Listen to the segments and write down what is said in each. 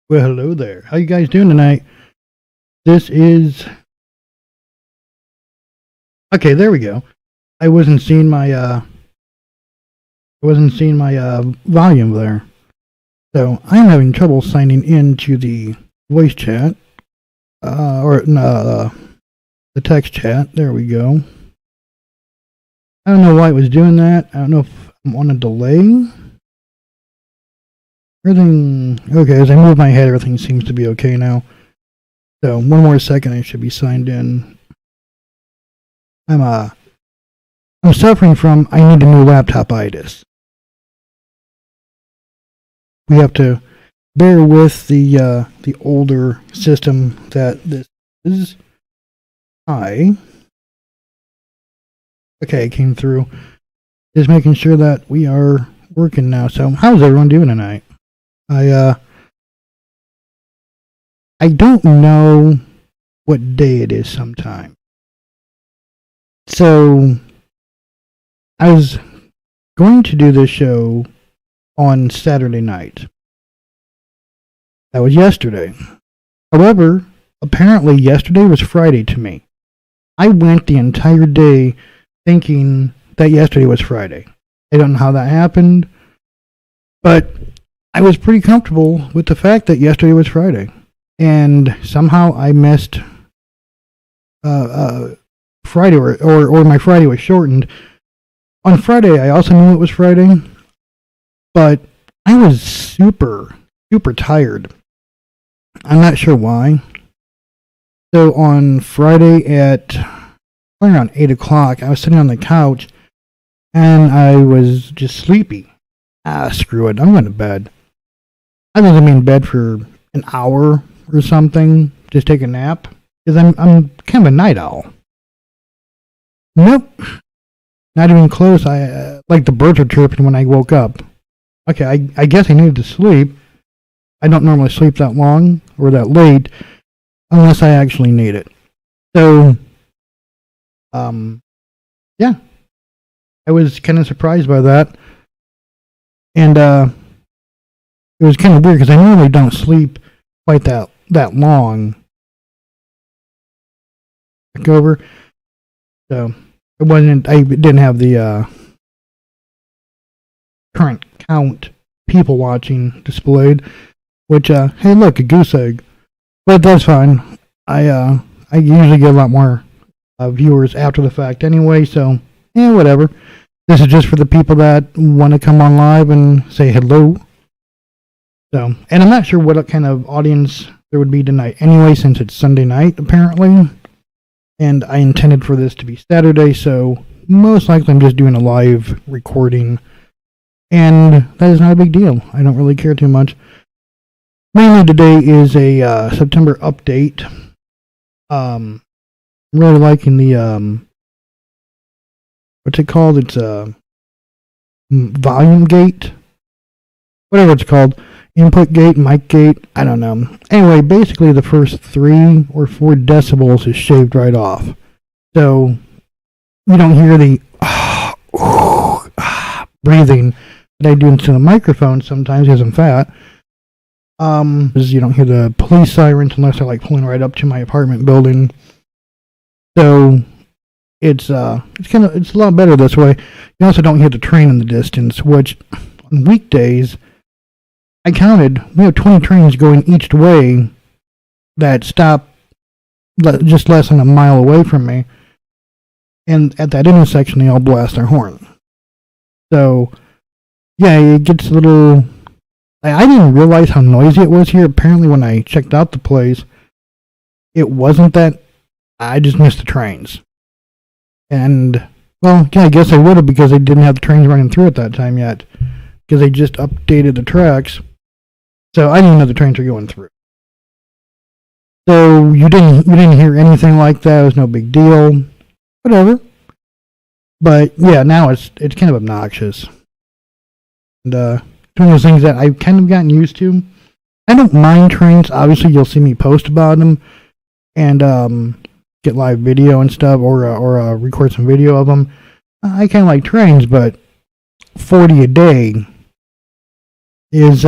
Well, hello there. How you guys doing tonight? This is okay. There we go. I wasn't seeing my volume there, so I'm having trouble signing into the voice chat or no, the text chat. There we go. I don't know why it was doing that. I don't know if I'm on a delay. Everything okay? As I move my head, everything seems to be okay now. So one more second, I should be signed in. I'm suffering from I need a new laptop-itis. We have to bear with the older system that this is. Okay, it came through. Just making sure that we are working now. So how's everyone doing tonight? I don't know what day it is sometimes. So I was going to do this show on Saturday night. That was yesterday. However, apparently yesterday was Friday to me. I went the entire day thinking that yesterday was Friday. I don't know how that happened, but I was pretty comfortable with the fact that yesterday was Friday. And somehow I missed Friday, or my Friday was shortened. On Friday, I also knew it was Friday, but I was super tired. I'm not sure why. So on Friday at around 8 o'clock, I was sitting on the couch, and I was just sleepy. Screw it, I'm going to bed. I was going to be in bed for an hour or something, just take a nap, because I'm kind of a night owl. Nope, not even close. I like the birds were chirping when I woke up. Okay, I guess I needed to sleep. I don't normally sleep that long or that late unless I actually need it. So, yeah, I was kind of surprised by that, and it was kind of weird because I normally don't sleep quite that long. Back over. So it wasn't. I didn't have the current count people watching displayed. Which hey, look, a goose egg. But that's fine. I usually get a lot more viewers after the fact anyway. So whatever. This is just for the people that want to come on live and say hello. So, and I'm not sure what kind of audience there would be tonight anyway, since it's Sunday night, apparently. And I intended for this to be Saturday, so most likely I'm just doing a live recording. And that is not a big deal. I don't really care too much. Mainly today is a September update. I'm really liking the, what's it called? It's volume gate? Whatever it's called. Input gate, mic gate, I don't know. Anyway, basically the first 3 or 4 decibels is shaved right off. So you don't hear the breathing that I do into the microphone sometimes because I'm fat. You don't hear the police sirens unless they're like pulling right up to my apartment building. So it's a lot better this way. You also don't hear the train in the distance, which on weekdays I counted, we have 20 trains going each way that stop just less than a mile away from me. And at that intersection, they all blast their horn. So, yeah, it gets a little... I didn't realize how noisy it was here. Apparently, when I checked out the place, it wasn't that... I just missed the trains. And, well, yeah, I guess I would have because they didn't have the trains running through at that time yet. Because they just updated the tracks. So I didn't know the trains were going through. So you didn't hear anything like that. It was no big deal. Whatever. But yeah, now it's kind of obnoxious. And it's one of those things that I've kind of gotten used to. I don't mind trains. Obviously, you'll see me post about them and get live video and stuff, or record some video of them. I kind of like trains, but 40 a day is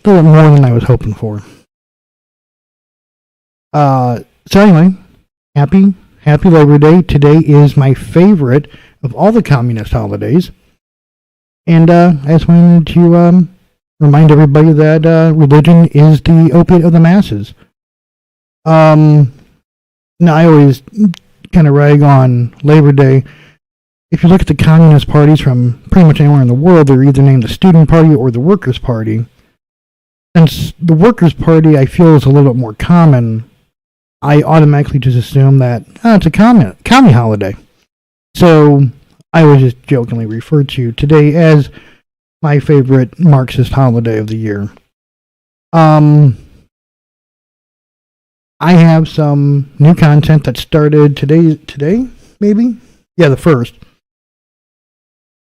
a little more than I was hoping for. So anyway, happy Labor Day. Today is my favorite of all the communist holidays. And I just wanted to remind everybody that religion is the opiate of the masses. Now, I always kind of rag on Labor Day. If you look at the communist parties from pretty much anywhere in the world, they're either named the Student Party or the Workers' Party. Since the Workers' Party, I feel, is a little bit more common, I automatically just assume that it's a commie holiday. So I was just jokingly referred to today as my favorite Marxist holiday of the year. I have some new content that started today, maybe? Yeah, the 1st.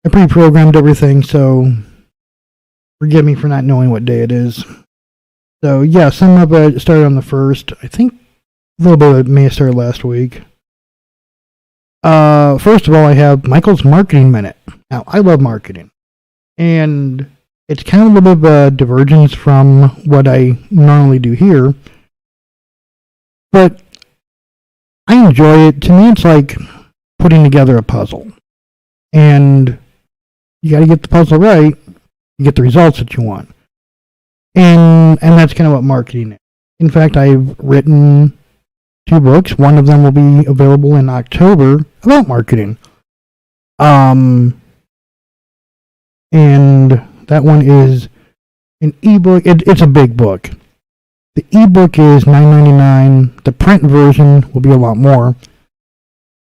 I pre-programmed everything, so forgive me for not knowing what day it is. So yeah, some of it started on the 1st. I think a little bit of it may have started last week. First of all, I have Michael's Marketing Minute. Now, I love marketing. And it's kind of a little bit of a divergence from what I normally do here. But I enjoy it. To me, it's like putting together a puzzle. And you got to get the puzzle right, you get the results that you want. And that's kind of what marketing is. In fact, I've written 2 books. One of them will be available in October about marketing. And that one is an ebook. It's a big book. The ebook is $9.99. The print version will be a lot more.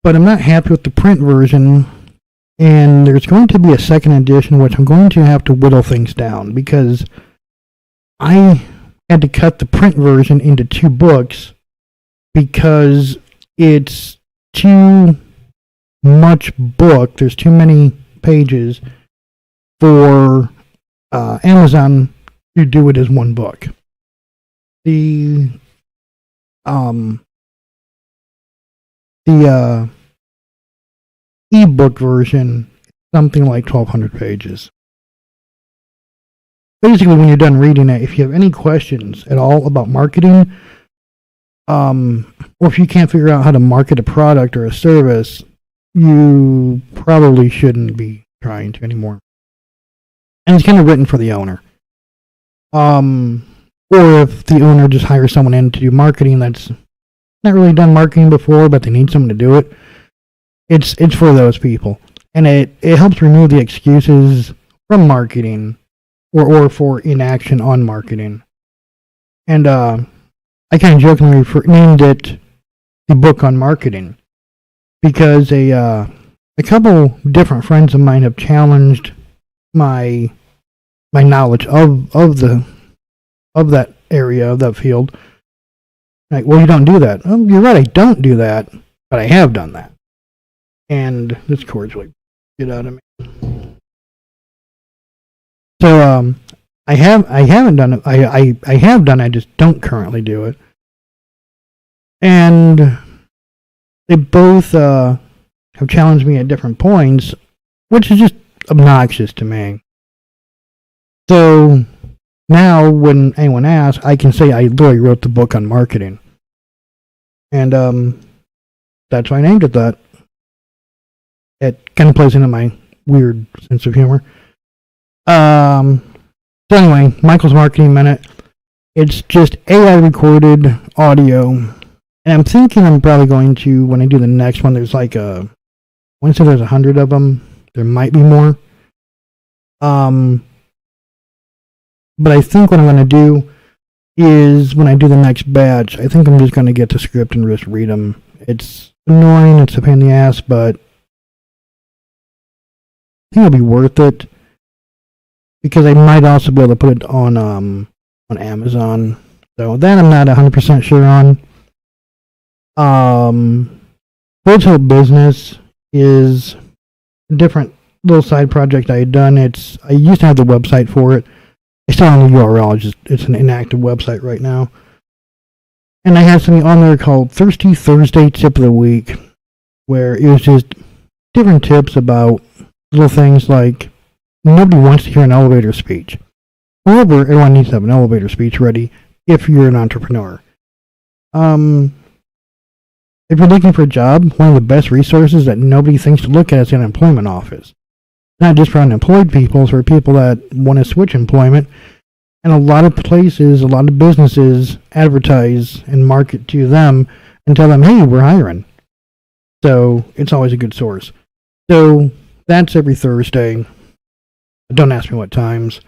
But I'm not happy with the print version. And there's going to be a second edition, which I'm going to have to whittle things down because I had to cut the print version into 2 books because it's too much book. There's too many pages for Amazon to do it as one book. The ebook version is something like 1,200 pages. Basically, when you're done reading it, if you have any questions at all about marketing, or if you can't figure out how to market a product or a service, you probably shouldn't be trying to anymore. And it's kind of written for the owner. Or if the owner just hires someone in to do marketing that's not really done marketing before, but they need someone to do it, it's for those people. And it helps remove the excuses from marketing or for inaction on marketing. And I kind of jokingly named it the book on marketing because a couple different friends of mine have challenged my knowledge of that area, of that field. Like, well, you don't do that. Oh, you're right, I don't do that, but I have done that. And this cord's like, get out of me. So I haven't done it. I have done it, I just don't currently do it. And they both have challenged me at different points, which is just obnoxious to me. So now when anyone asks, I can say I literally wrote the book on marketing. And that's why I named it that. It kind of plays into my weird sense of humor. So anyway, Michael's Marketing Minute. It's just AI recorded audio. And I'm thinking I'm probably going to, when I do the next one, there's like I want to say there's 100 of them. There might be more. But I think what I'm going to do is when I do the next batch, I think I'm just going to get the script and just read them. It's annoying, it's a pain in the ass, but I think it'll be worth it because I might also be able to put it on Amazon. So that I'm not 100% sure on. Boyd's Hope Business is a different little side project I had done. I used to have the website for it. I still have the URL, it's an inactive website right now. And I had something on there called Thirsty Thursday Tip of the Week, where it was just different tips about little things like nobody wants to hear an elevator speech. However, everyone needs to have an elevator speech ready if you're an entrepreneur. If you're looking for a job, one of the best resources that nobody thinks to look at is the unemployment office. Not just for unemployed people, it's for people that want to switch employment. And a lot of places, a lot of businesses advertise and market to them and tell them, hey, we're hiring. So it's always a good source. So that's every Thursday. Don't ask me what times.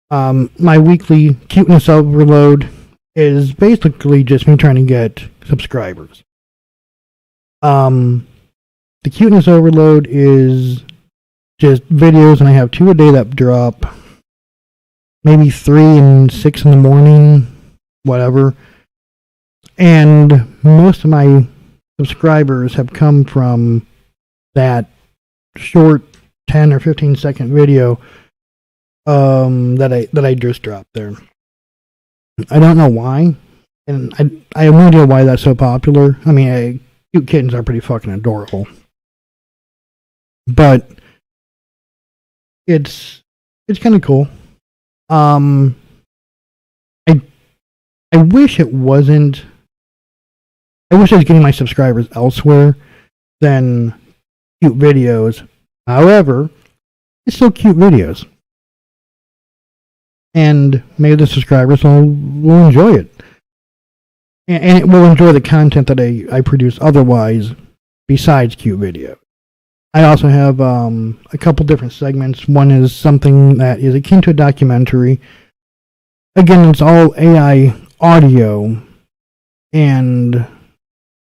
My weekly cuteness overload is basically just me trying to get subscribers. The cuteness overload is just videos, and I have 2 a day that drop. Maybe 3 and 6 in the morning, whatever. And most of my subscribers have come from that short 10 or 15 second video that I just dropped there. I don't know why, and I have no idea why that's so popular. I mean, cute kittens are pretty fucking adorable, but it's kind of cool. I wish it wasn't. I wish I was getting my subscribers elsewhere than cute videos. However, it's still cute videos. And maybe the subscribers will enjoy it. And it will enjoy the content that I produce otherwise, besides cute video. I also have a couple different segments. One is something that is akin to a documentary. Again, it's all AI audio,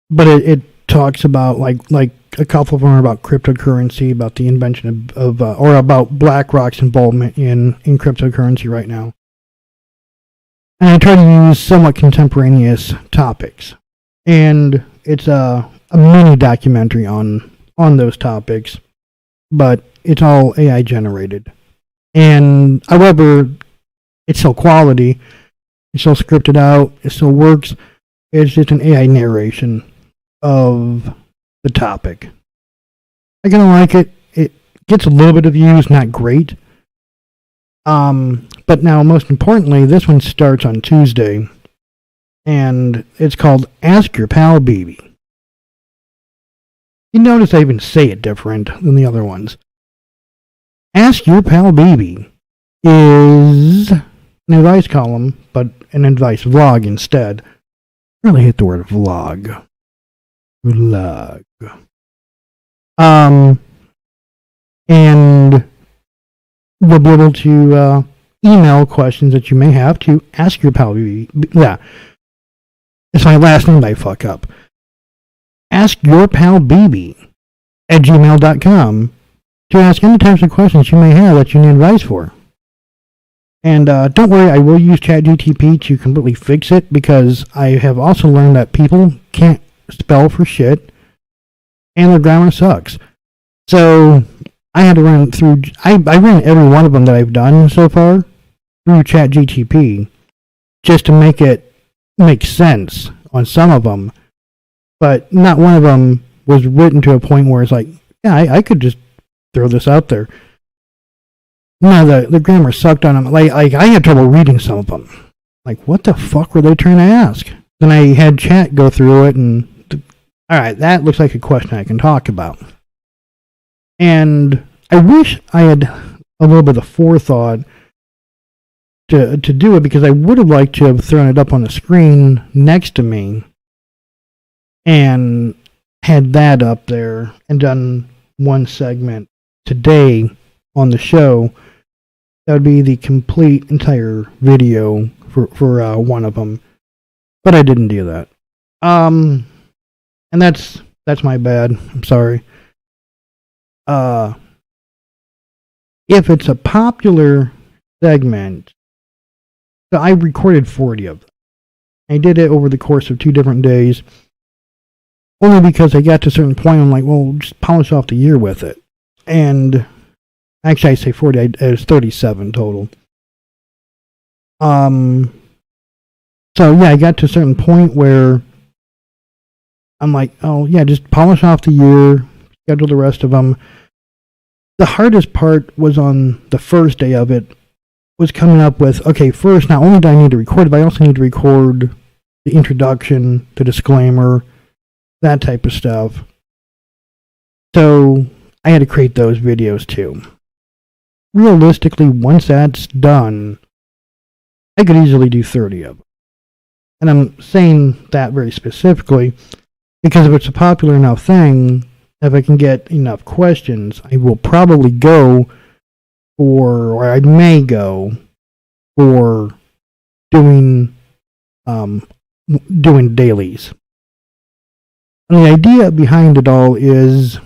but it talks about like a couple of them are about cryptocurrency, about the invention of or about BlackRock's involvement in cryptocurrency right now. And I try to use somewhat contemporaneous topics, and it's a mini documentary on those topics, but it's all AI generated. And however, it's still quality, it's still scripted out, it still works. It's just an AI narration of the topic. I kind of like it. It gets a little bit of views, not great. But now, most importantly, this one starts on Tuesday, and it's called Ask Your Pal Beebe. You notice I even say it different than the other ones. Ask Your Pal Beebe is an advice column, but an advice vlog instead. I really hate the word vlog. Vlog. And we'll be able to email questions that you may have to Ask Your Pal Beebe. Yeah. It's my last name I fuck up. AskYourPalBeebe@gmail.com to ask any types of questions you may have that you need advice for. And don't worry, I will use ChatGTP to completely fix it, because I have also learned that people can't spell for shit and their grammar sucks. So I had to run through, I ran every one of them that I've done so far through ChatGTP just to make it make sense on some of them. But not one of them was written to a point where it's like, yeah, I could just throw this out there. No, the grammar sucked on them. Like I had trouble reading some of them. Like, what the fuck were they trying to ask? Then I had chat go through it, and all right, that looks like a question I can talk about. And I wish I had a little bit of forethought to do it, because I would have liked to have thrown it up on the screen next to me and had that up there and done one segment today on the show. That would be the complete entire video for one of them, but I didn't do that. And that's my bad. I'm sorry. If it's a popular segment, so I recorded 40 of them. I did it over the course of 2 different days, only because I got to a certain point. I'm like, well, just polish off the year with it. And actually, I say 40. It was 37 total. So yeah, I got to a certain point where I'm like, oh yeah, just polish off the year, schedule the rest of them. The hardest part was on the first day of it, was coming up with, okay, first, not only do I need to record it, but I also need to record the introduction, the disclaimer, that type of stuff. So I had to create those videos too. Realistically, once that's done, I could easily do 30 of them. And I'm saying that very specifically because if it's a popular enough thing, if I can get enough questions, I will probably go for, or I may go for doing dailies. And the idea behind it all is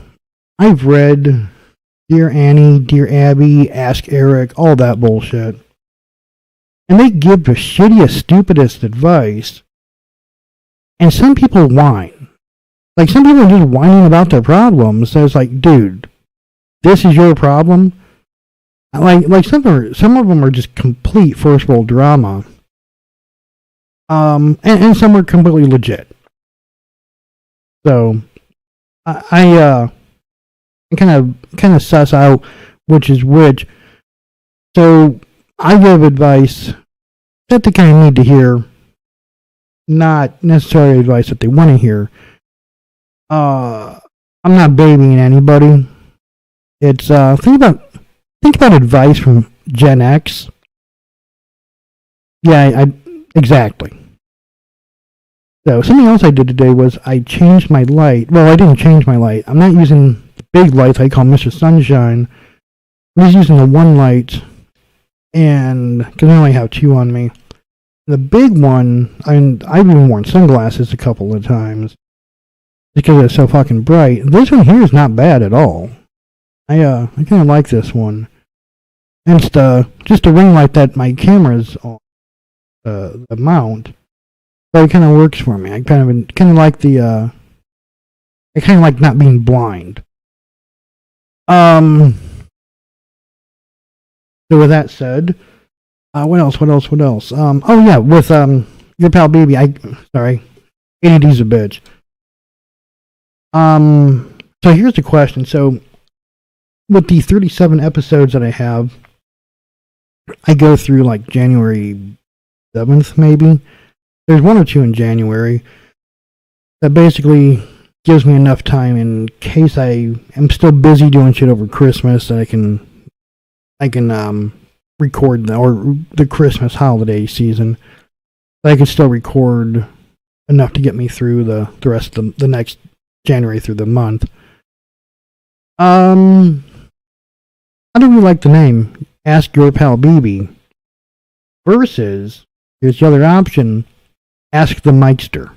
I've read Dear Annie, Dear Abby, Ask Eric, all that bullshit. And they give the shittiest, stupidest advice. And some people whine. Like, some people are just whining about their problems. So it's like, dude, this is your problem? Like some of them are just complete first world drama. And some are completely legit. So, I kind of suss out which is which. So I give advice that they kind of need to hear, not necessarily advice that they want to hear. I'm not babying anybody. It's think about advice from Gen X. Yeah, exactly. So something else I did today was I changed my light. Well, I didn't change my light. I'm not using the big light I call Mr. Sunshine. I'm just using the one light, and because I only have two on me. The big one, I've even worn sunglasses a couple of times because it's so fucking bright. This one here is not bad at all. I kind of like this one. And it's just a ring light that my camera's on, the mount. But it kind of works for me. I kind of like I kind of like not being blind. So with that said, what else? Oh yeah, with your pal Beebe. Sorry, ADD's a bitch. So here's the question. So with the 37 episodes that I have, I go through like January 7th maybe. There's one or two in January that basically gives me enough time in case I am still busy doing shit over Christmas that I can record or the Christmas holiday season. I can still record enough to get me through the rest of the next January through the month. I don't really like the name Ask Your Pal Beebe versus, here's the other option, Ask the Mikester.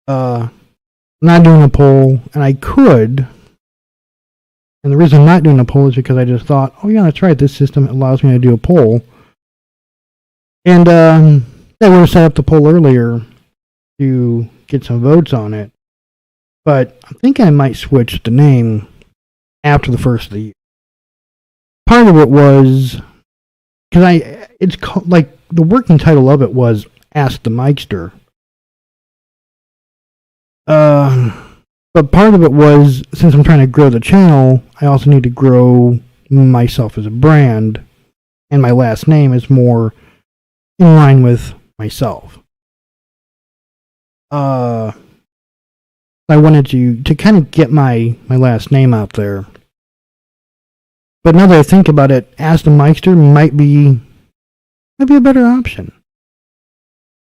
Not doing a poll, and I could. And the reason I'm not doing a poll is because I just thought, oh yeah, that's right, this system allows me to do a poll. And I would have set up the poll earlier to get some votes on it. But I'm thinking I might switch the name after the first of the year. Part of it was because it's like the working title of it was Ask the Mikester. But part of it was, since I'm trying to grow the channel, I also need to grow myself as a brand, and my last name is more in line with myself. I wanted to kind of get my last name out there. But now that I think about it, Ask the Mikester might be a better option.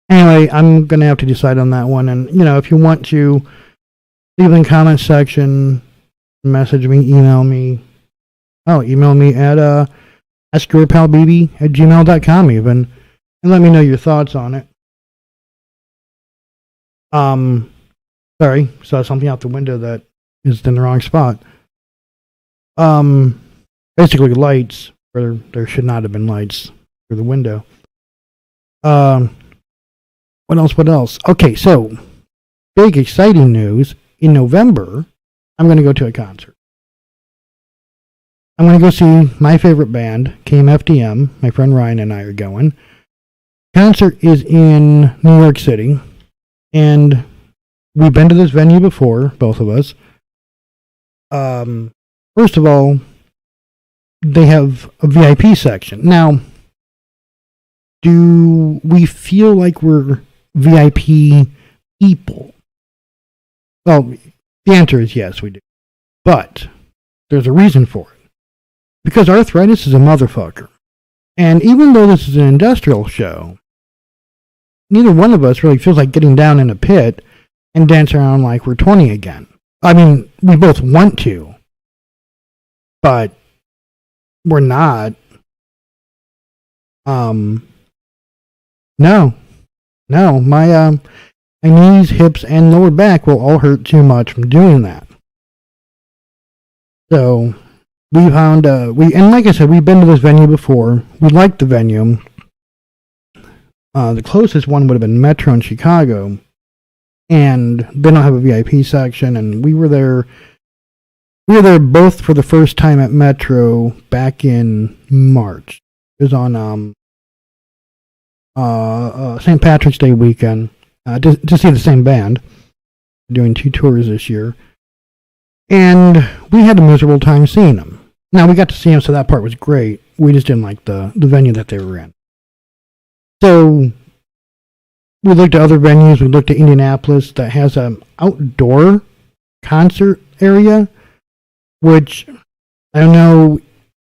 Anyway, I'm going to have to decide on that one. And, if you want to, leave in the comment section, message me, email me. Oh, email me at askyourpalbeebe@gmail.com even. And let me know your thoughts on it. Sorry, saw something out the window that is in the wrong spot. Basically lights, where there should not have been lights through the window. What else? Okay, so, big exciting news. In November, I'm going to go to a concert. I'm going to go see my favorite band, KMFDM. My friend Ryan and I are going. Concert is in New York City, and we've been to this venue before, both of us. First of all, they have a VIP section. Now, do we feel like we're VIP people? Well, the answer is yes, we do. But there's a reason for it. Because arthritis is a motherfucker. And even though this is an industrial show, neither one of us really feels like getting down in a pit and dance around like we're 20 again. I mean, we both want to, but we're not. No, my knees, hips, and lower back will all hurt too much from doing that. So we found and like I said, we've been to this venue before. We liked the venue. The closest one would have been Metro in Chicago, and they don't have a VIP section. And we were there. We were there both for the first time at Metro back in March. It was on St. Patrick's Day weekend to see the same band. We're doing 2 tours this year. And we had a miserable time seeing them. Now, we got to see them, so that part was great. We just didn't like the venue that they were in. So, we looked at other venues. We looked at Indianapolis that has an outdoor concert area, which, I don't know,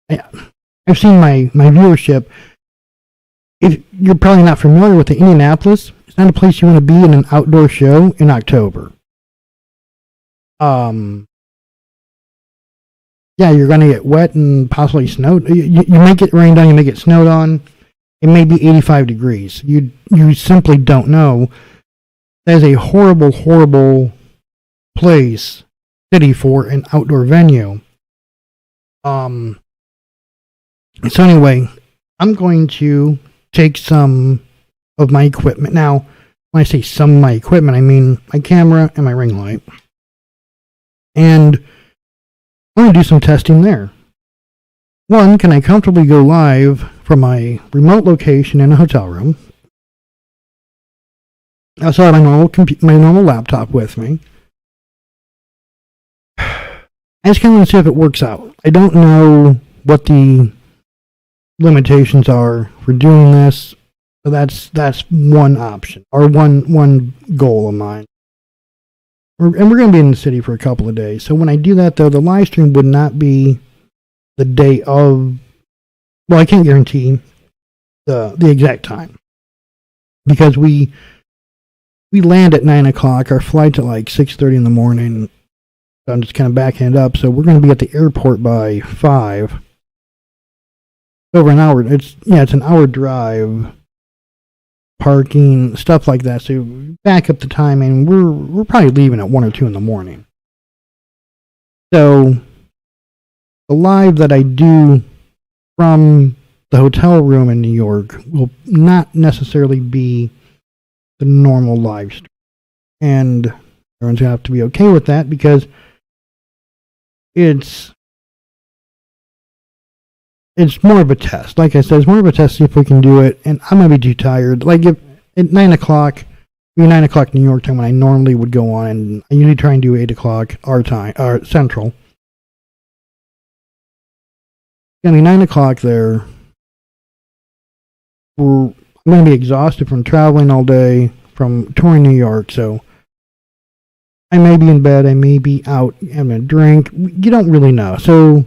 I've seen my viewership. If you're probably not familiar with the Indianapolis, it's not a place you want to be in an outdoor show in October. Yeah, you're going to get wet and possibly snowed. You may get rained on, you may get snowed on. It may be 85 degrees. You simply don't know. That is a horrible, horrible city for an outdoor venue. So anyway, I'm going to take some of my equipment. Now, when I say some of my equipment, I mean my camera and my ring light. And I'm going to do some testing there. One, can I comfortably go live from my remote location in a hotel room? I also have my normal laptop with me. I just kind of want to see if it works out. I don't know what the limitations are for doing this. So that's one option, or one goal of mine. And we're going to be in the city for a couple of days. So when I do that, though, the live stream would not be the day of. Well, I can't guarantee the exact time, because we land at 9 o'clock. Our flight's at like 6:30 in the morning. So I'm just kind of backing it up. So we're going to be at the airport by 5. Over an hour. It's an hour drive. Parking, stuff like that. So back up the time, and we're probably leaving at 1 or 2 in the morning. So the live that I do from the hotel room in New York will not necessarily be the normal live stream. And everyone's gonna have to be okay with that, because it's more of a test. Like I said, it's more of a test to see if we can do it. And I'm going to be too tired. Like, if at 9 o'clock, 9 o'clock New York time when I normally would go on, and I usually try and do 8 o'clock our time, or Central. It's going to be 9 o'clock there. I'm going to be exhausted from traveling all day, from touring New York. So I may be in bed. I may be out having a drink. You don't really know. So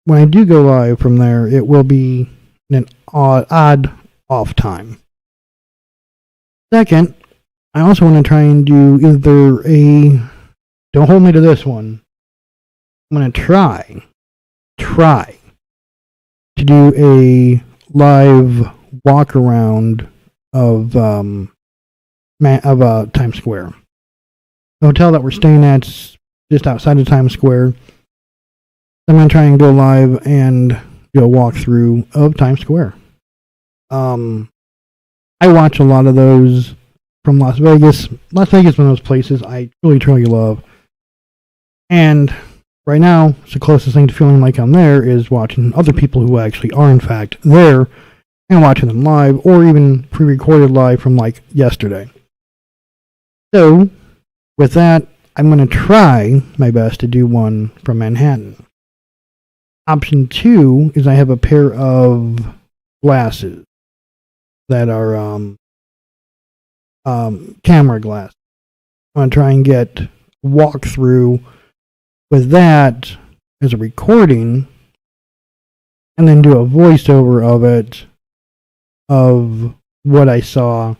when I do go live from there, it will be an odd off time. Second, I also want to try and do don't hold me to this one. I'm going to try to do a live walk around of Times Square. The hotel that we're staying at's just outside of Times Square. I'm going to try and go live and do a walkthrough of Times Square. I watch a lot of those from Las Vegas. Las Vegas is one of those places I truly, truly love. And right now, it's the closest thing to feeling like I'm there is watching other people who actually are, in fact, there, and watching them live, or even pre-recorded live from like yesterday. So, with that, I'm going to try my best to do one from Manhattan. Option 2 is I have a pair of glasses that are camera glass. I'm going to try and get walkthrough with that as a recording and then do a voiceover of it, of what I saw,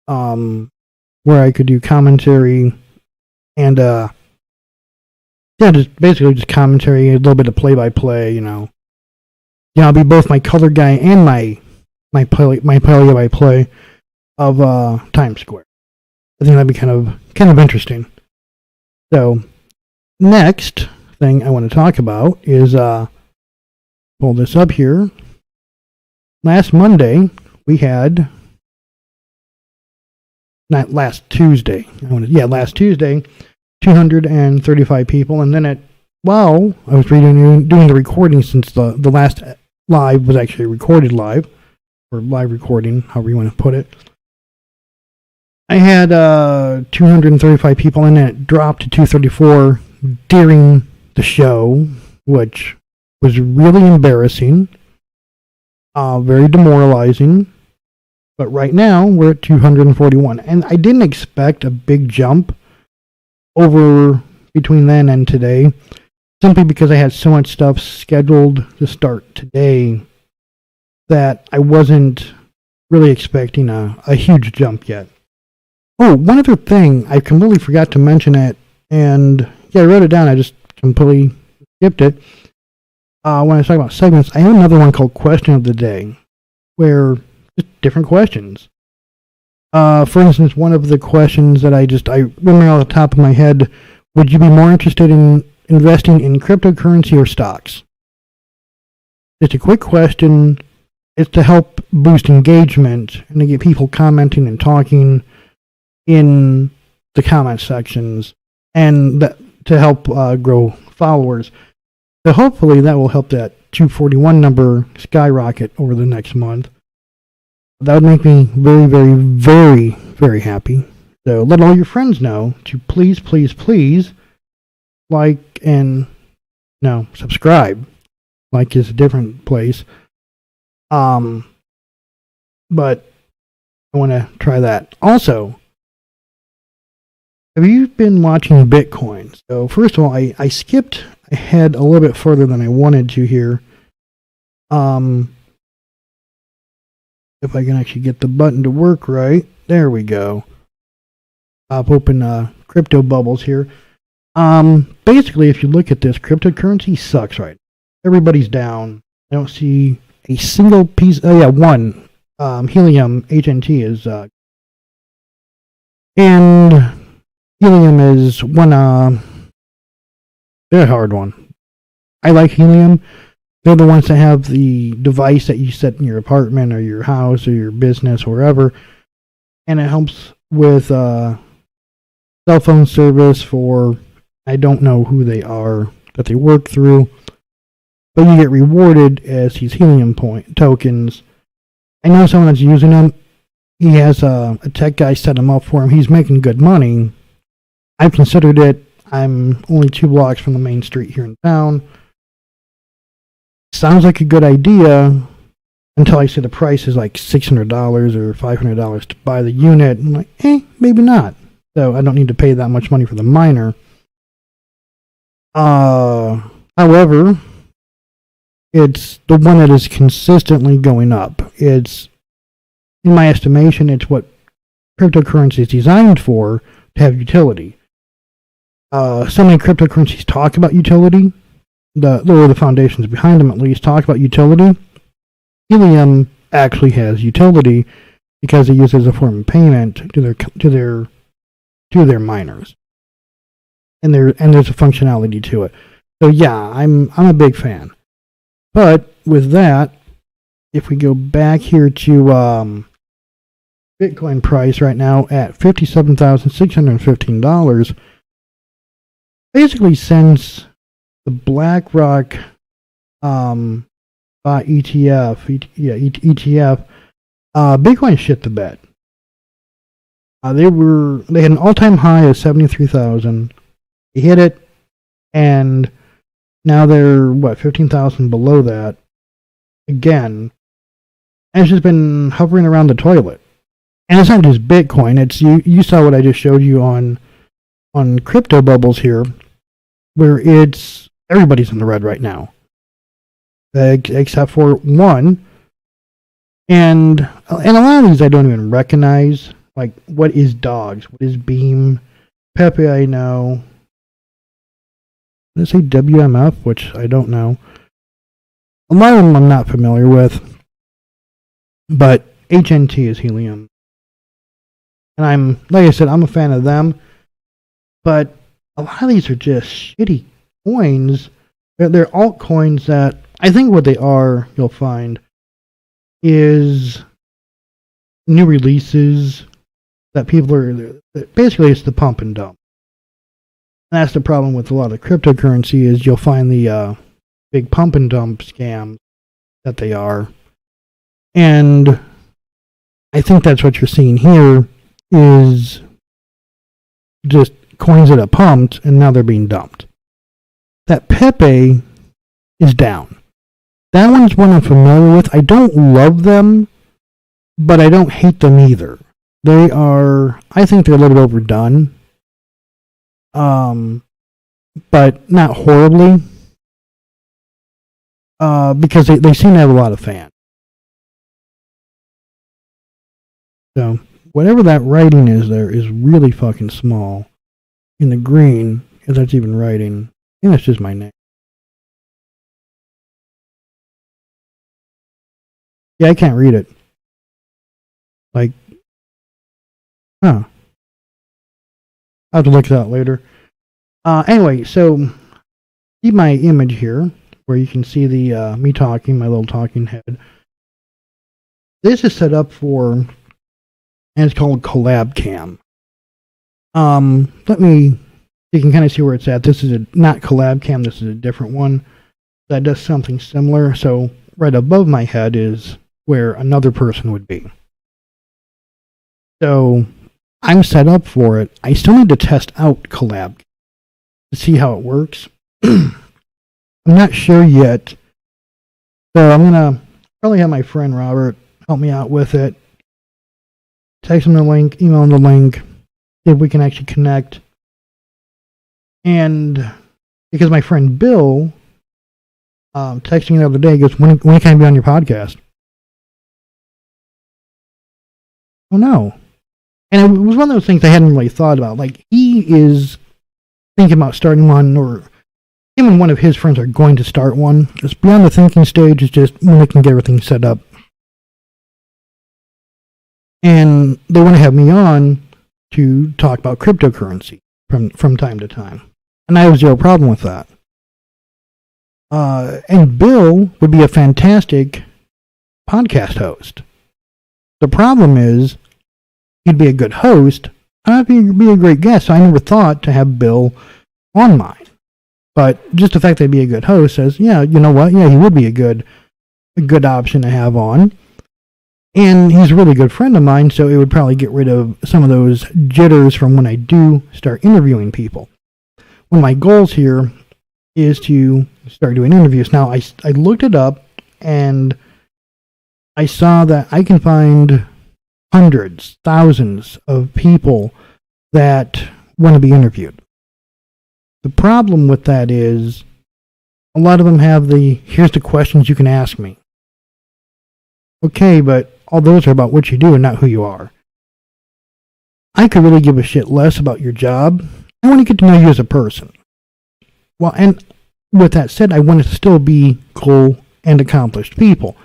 where I could do commentary and just basically just commentary, a little bit of play-by-play, I'll be both my color guy and my play-by-play of Times Square. I think that'd be kind of interesting. So, next thing I want to talk about is pull this up here. Last Monday we had, not last Tuesday. Last Tuesday, 235 people, and then I was doing the recording, since the last live was actually recorded live, or live recording, however you want to put it. I had 235 people, and then it dropped to 234 during the show, which was really embarrassing, very demoralizing. But right now we're at 241, and I didn't expect a big jump over between then and today, simply because I had so much stuff scheduled to start today that I wasn't really expecting a huge jump yet. Oh, one other thing, I completely forgot to mention it, and I wrote it down, I just completely skipped it. When I was talking about segments, I have another one called Question of the Day, where just different questions. For instance, one of the questions that I remember off the top of my head, would you be more interested in investing in cryptocurrency or stocks? Just a quick question. It's to help boost engagement and to get people commenting and talking in the comment sections, and to help grow followers. So hopefully that will help that 241 number skyrocket over the next month. That would make me very, very, very, very happy. So let all your friends know to please, please, please like and subscribe. Like is a different place. But I want to try that. Also, have you been watching Bitcoin? So first of all, I skipped ahead a little bit further than I wanted to here. If I can actually get the button to work right. There we go. Pop open crypto bubbles here. Basically, if you look at this, cryptocurrency sucks right now. Everybody's down. I don't see a single piece. One. Helium, HNT is... and Helium is one... they're a hard one. I like Helium. They're the ones that have the device that you set in your apartment or your house or your business or wherever. And it helps with cell phone service for, I don't know who they are that they work through, but you get rewarded as these Helium point tokens. I know someone that's using them. He has a tech guy set him up for him. He's making good money. I've considered it. I'm only 2 blocks from the main street here in town. Sounds like a good idea until I see the price is like $600 or $500 to buy the unit. I'm like, maybe not. So I don't need to pay that much money for the miner. However, it's the one that is consistently going up. It's, in my estimation, it's what cryptocurrency is designed for, to have utility. So many cryptocurrencies talk about utility. The foundations behind them at least talk about utility. Helium actually has utility because it uses a form of payment to their miners, and there's a functionality to it. So yeah, I'm a big fan. But with that, if we go back here to Bitcoin price right now at $57,615, basically since the BlackRock ETF, Bitcoin shit the bed. They had an all-time high of 73,000. They hit it, and Now they're, 15,000 below that again. And it's just been hovering around the toilet. And it's not just Bitcoin. It's you saw what I just showed you on crypto bubbles here, where it's everybody's in the red right now, except for one. And a lot of these I don't even recognize. Like, what is Dogs? What is Beam? Pepe, I know. Let's say WMF, which I don't know. A lot of them I'm not familiar with. But HNT is Helium. And like I said, I'm a fan of them. But a lot of these are just shitty coins. They're altcoins that, I think what they are, you'll find, is new releases that people are, basically it's the pump and dump. And that's the problem with a lot of cryptocurrency, is you'll find the big pump and dump scams that they are. And I think that's what you're seeing here, is just coins that are pumped and now they're being dumped. That Pepe is down. That one's one I'm familiar with. I don't love them, but I don't hate them either. I think they're a little bit overdone. But not horribly. Because they seem to have a lot of fans. So, whatever that writing is there is really fucking small. In the green, if that's even writing. I think that's just my name. Yeah, I can't read it. Like, I'll have to look it out later. Anyway, so see my image here, where you can see the me talking, my little talking head. This is set up for, and it's called Collab Cam. You can kind of see where it's at. This is not Collab Cam, this is a different one that does something similar. So right above my head is where another person would be. So I'm set up for it. I still need to test out Collab to see how it works. I'm not sure yet. So I'm going to probably have my friend Robert help me out with it. Text him the link, email him the link, see if we can actually connect. And because my friend Bill texted me the other day, goes, when can I be on your podcast? Oh no. And it was one of those things I hadn't really thought about. Like, he is thinking about starting one, or him and one of his friends are going to start one. It's beyond the thinking stage, it's just when they can get everything set up. And they want to have me on to talk about cryptocurrency from time to time. And I have zero problem with that. And Bill would be a fantastic podcast host. The problem is, he'd be a good host. I'd be a great guest. So I never thought to have Bill on mine. But just the fact that he'd be a good host says, yeah, you know what? Yeah, he would be a good option to have on. And he's a really good friend of mine, so it would probably get rid of some of those jitters from when I do start interviewing people. One of my goals here is to start doing interviews. Now, I looked it up, and I saw that I can find hundreds, thousands of people that want to be interviewed. The problem with that is a lot of them have here's the questions you can ask me. Okay, but all those are about what you do and not who you are. I could really give a shit less about your job. I want to get to know you as a person. Well, and with that said, I want to still be cool and accomplished people.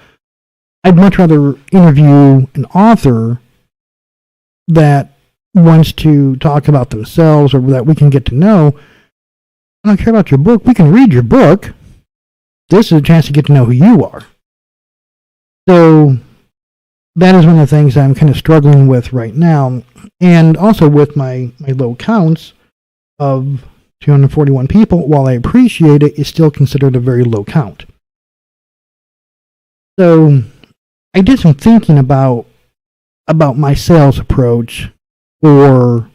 I'd much rather interview an author that wants to talk about themselves, or that we can get to know. I don't care about your book. We can read your book. This is a chance to get to know who you are. So that is one of the things I'm kind of struggling with right now. And also with my low counts of 241 people, while I appreciate it, it's still considered a very low count. So I did some thinking about my sales approach for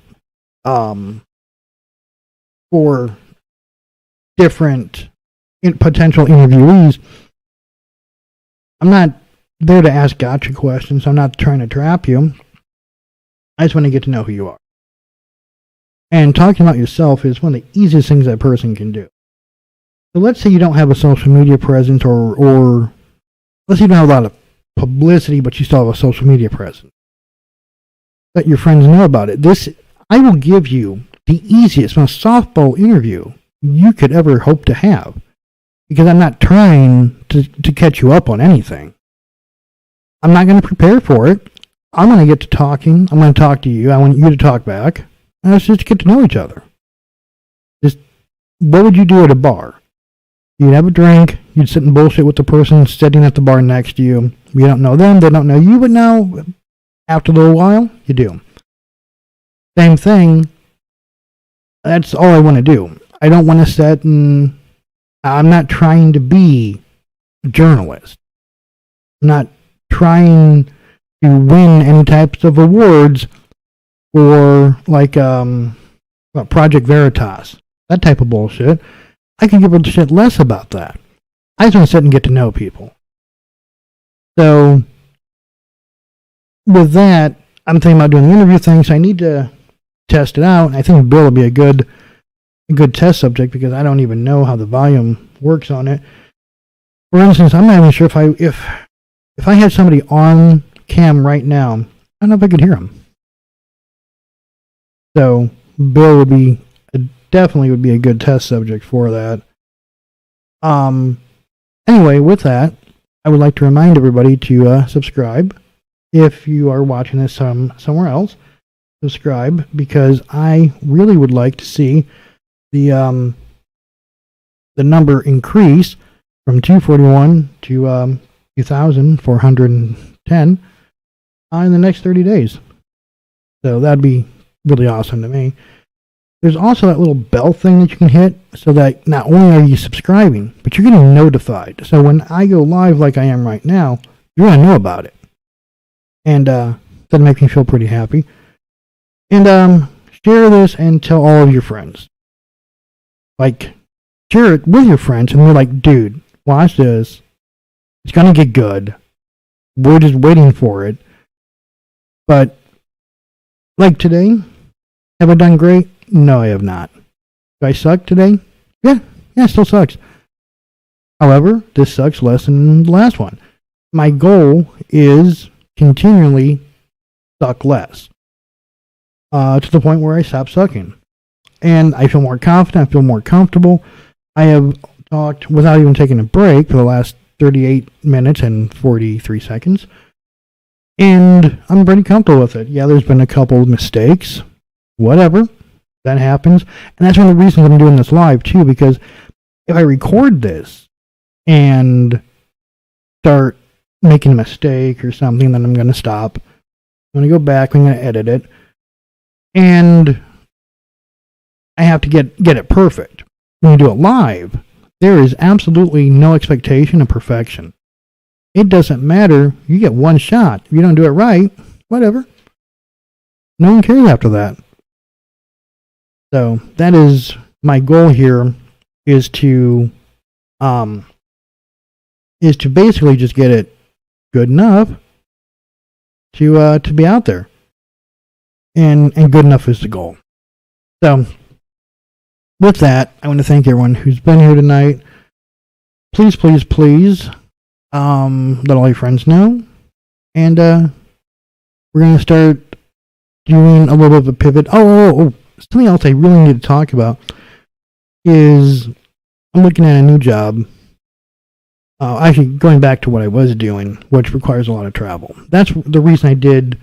different potential interviewees, I'm not there to ask gotcha questions. I'm not trying to trap you. I just want to get to know who you are. And talking about yourself is one of the easiest things that person can do. So let's say you don't have a social media presence, or let's say you don't have a lot of publicity, but you still have a social media presence. Let your friends know about it. I will give you the easiest, most softball interview you could ever hope to have. Because I'm not trying to catch you up on anything. I'm not going to prepare for it. I'm going to get to talking. I'm going to talk to you. I want you to talk back. And let's just get to know each other. Just, what would you do at a bar? You'd have a drink. You'd sit and bullshit with the person sitting at the bar next to you. You don't know them. They don't know you. But now, after a little while, you do. Same thing. That's all I want to do. I don't want to sit and... I'm not trying to be a journalist. I'm not trying to win any types of awards or like Project Veritas, that type of bullshit. I could give a shit less about that. I just want to sit and get to know people. So with that, I'm thinking about doing the interview thing, so I need to test it out. I think Bill will be a good test subject because I don't even know how the volume works on it. For instance, I'm not even sure if I had somebody on cam right now, I don't know if I could hear him. So Bill definitely would be a good test subject for that. Anyway, with that, I would like to remind everybody to subscribe. If you are watching this somewhere else, subscribe, because I really would like to see the number increase from 241 to 2,410 in the next 30 days. So that'd be really awesome to me. There's also that little bell thing that you can hit so that not only are you subscribing, but you're getting notified. So when I go live like I am right now, you're going to know about it. And that makes me feel pretty happy. And share this and tell all of your friends. Like, share it with your friends and they're like, dude, watch this. It's going to get good. We're just waiting for it. But, like today, have I done great? No, I have not. Do I suck today? Yeah, it still sucks. However, this sucks less than the last one. My goal is continually suck less. To the point where I stop sucking. And I feel more confident, I feel more comfortable. I have talked without even taking a break for the last 38 minutes and 43 seconds. And I'm pretty comfortable with it. Yeah, there's been a couple of mistakes. Whatever. That happens. And that's one of the reasons I'm doing this live, too, because if I record this and start making a mistake or something, then I'm going to stop. I'm going to go back, I'm going to edit it. And I have to get it perfect. When you do it live, there is absolutely no expectation of perfection. It doesn't matter. You get one shot. If you don't do it right, whatever. No one cares after that. So that is my goal here, is to basically just get it good enough to be out there. And good enough is the goal. So with that, I want to thank everyone who's been here tonight. Please, please, please, let all your friends know. And we're going to start doing a little bit of a pivot. Oh, something else I really need to talk about is I'm looking at a new job. Actually, going back to what I was doing, which requires a lot of travel. That's the reason I did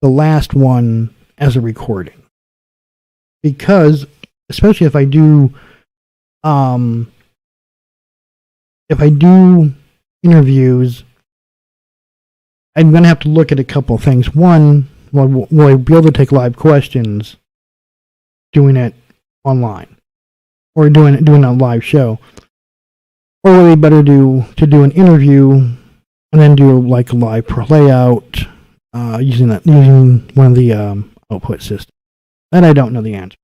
the last one as a recording. Because, especially if I do interviews, I'm going to have to look at a couple of things. One, will I be able to take live questions doing it online or doing a live show? Or will it be better to do an interview and then do like a live layout using one of the output systems? That I don't know the answer.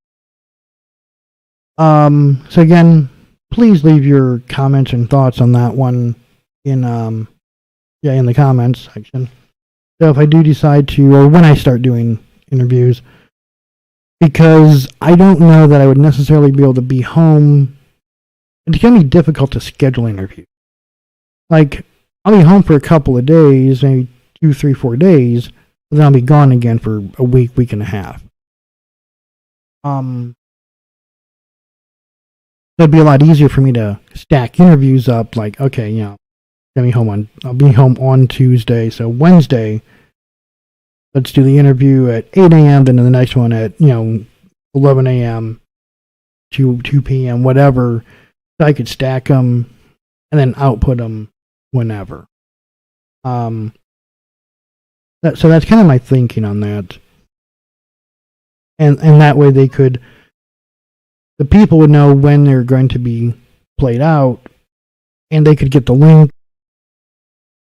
So again, please leave your comments and thoughts on that one in in the comments section. So if I do decide to, or when I start doing interviews, because I don't know that I would necessarily be able to be home. It's going to be difficult to schedule interviews. Like, I'll be home for a couple of days, maybe 2, 3, 4 days, but then I'll be gone again for a week, week and a half. It'd be a lot easier for me to stack interviews up. Like, okay, I'll be home on Tuesday, so Wednesday, let's do the interview at 8 a.m., then the next one at 11 a.m. to 2 p.m., whatever. So I could stack them and then output them whenever. So that's kind of my thinking on that. And that way the people would know when they're going to be played out, and they could get the link.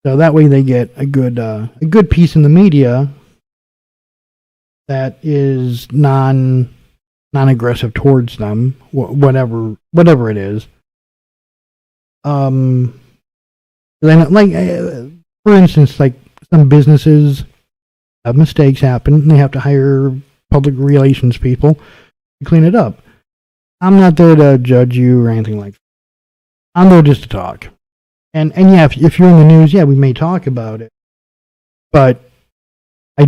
So that way they get a good piece in the media that is non-aggressive towards them, whatever it is. Then, like, for instance, like, some businesses have mistakes happen, and they have to hire public relations people to clean it up. I'm not there to judge you or anything like that. I'm there just to talk. And yeah, if you're in the news, yeah, we may talk about it. But I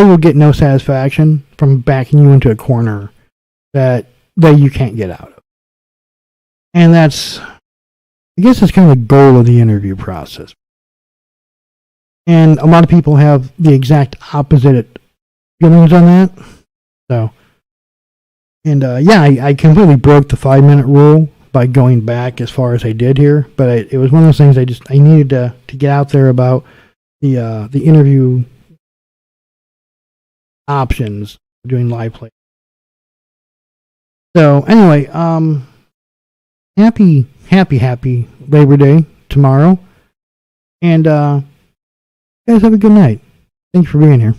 will get no satisfaction from backing you into a corner that you can't get out of. And I guess that's kind of the goal of the interview process. And a lot of people have the exact opposite feelings on that. So, and I completely broke the 5-minute rule by going back as far as I did here. But it was one of those things I needed to get out there about the interview options for doing live play. So anyway, happy Labor Day tomorrow, and guys have a good night. Thanks for being here.